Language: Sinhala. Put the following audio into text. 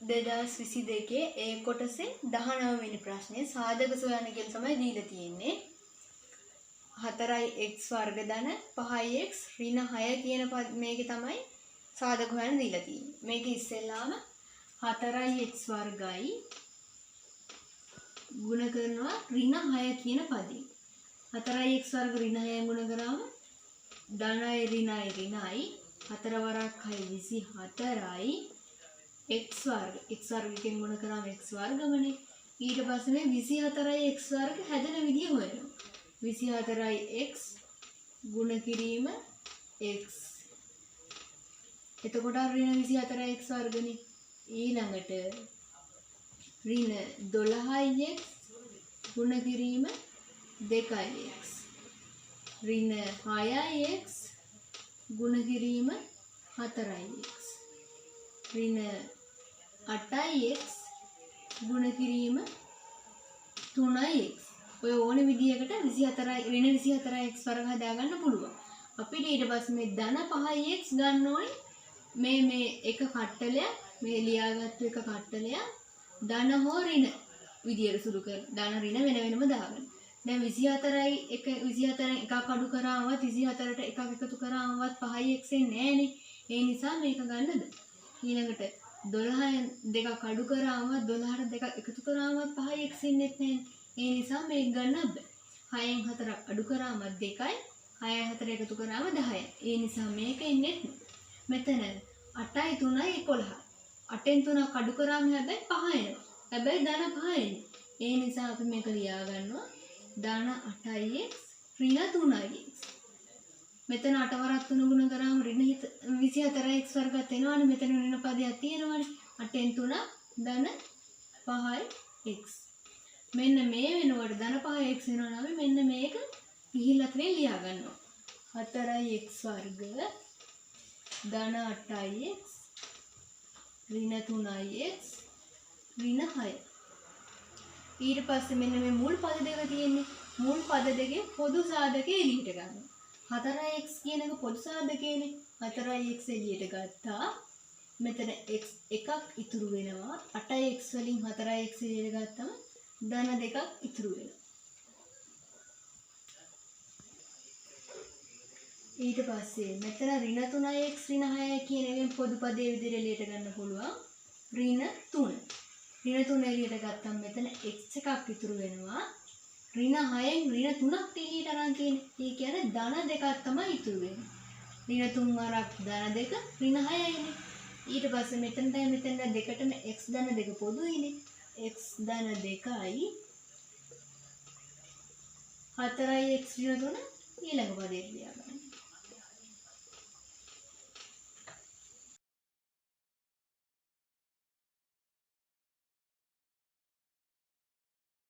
2022 ඒ කොටසේ 19 වෙනි ප්‍රශ්නේ සාධක සොයන්න කියලා තමයි දීලා තියෙන්නේ. 4x වර්ග ධන 5x ඍණ 6 කියන මේකේ තමයි සාධක හොයන්න දීලා තියෙන්නේ. මේක ඉස්සෙල්ලාම 4x වර්ගයි ගුණ කරනවා ඍණ 6 කියන පදේ. 4x වර්ග ඍණ 6 ගුණ කරාම ධනයි ඍණයි ඍණයි 4 වරක් 6 24යි x වර්ගයෙන් ගුණ කරාම x වර්ගමනේ. ඊට පස්සේ මේ 24යි x වර්ග හැදෙන විදිය හොයනවා. 24යි x ගුණ කිරීම x. එතකොට ඍණ 24යි x වර්ගනේ. ඊළඟට ඍණ 12යි x ගුණ කිරීම 2x. ඍණ 6යි x ගුණ කිරීම 4x. ඍණ 8යි x ගුණ කිරීම 3x. ඔය ඕන විදියකට 24යි ඍණ 24යි x වර්ග හදාගන්න පුළුවන්. අපිට ඊට පස්සේ මේ ධන 5x ගන්න ඕනේ. මේ එක කට්ටලයක් මේ ලියාගත්තු එක කට්ටලයක් ධන හෝ ඍණ විදියට සුළු කරලා ධන ඍණ වෙන වෙනම දාගන්න. දැන් 24යි 24 එකක් අඩු කරාමවත් 24ට එකක් එකතු කරාමවත් 5x එන්නේ නැහනේ. ඒ නිසා මේක ගන්නද? ඊළඟට 12 දෙකක් අඩු කරාමවත් 12ට දෙකක් එකතු කරාමවත් 5x එන්නේ නැහැ. ඒ නිසා මේක ගන්න බෑ. 6න් 4ක් අඩු කරාමත් 2යි 6යි 4 එකතු කරාම 10යි. ඒ නිසා මේක එන්නේ මෙතන 8යි 3යි 11යි. 8න් 3ක් අඩු කරාම හැබැයි 5 එනවා. හැබැයි ධන 5 එන්නේ. ඒ නිසා අපි මේක ලියා ගන්නවා ධන 8ix ඍණ 3ix. මෙතන 8 වරක් 3 ගුණ කරාම ඍණ 24x වර්ගත් එනවනේ. මෙතන ඍණ පදයක් තියෙනවනේ. 8න් 3 ධන 5x. මෙන්න මේ වෙනකොට ධන 5x වෙනවා නම් මෙන්න මේක ගිහිල්ලා තියෙන ලියා ගන්නවා. 4x වර්ග ධන 8ix ඍණ 3ix ඍණ 6. ඊට පස්සේ මෙන්න මේ මුල් පද දෙක තියෙන්නේ. මුල් පද දෙකේ පොදු සාධකේ එළියට ගන්නවා. 4x කියන එක පොදු සාධකේනේ. 4x එළියට ගත්තා. මෙතන x එකක් ඉතුරු වෙනවා. 8x වලින් 4x එළියට ගත්තම ධන දෙකක් ඉතුරු වෙනවා. ඊට පස්සේ මෙතන ඍණ 3x ඍණ 6 කියන එකෙන් පොදු පදයේ විදිහට එළියට ගන්න පුළුවන්. ඍණ 3. ඍණ 3 එළියට ගත්තම මෙතන x එකක් ඉතුරු වෙනවා. ඍණ 6න් ඍණ 3ක් එළියට අරන් තියෙන්නේ. ඒ කියන්නේ ධන දෙකක් තමයි ඉතුරු වෙන්නේ. ඍණ 3 වරක් ධන 2 ඍණ 6යිනේ. ඊට පස්සේ මෙතනට දෙකටම x ධන 2 පොදුයිනේ. x ධන 2යි 4යි x ඍණ 3 ඊළඟ පදේ ලියා ගන්න.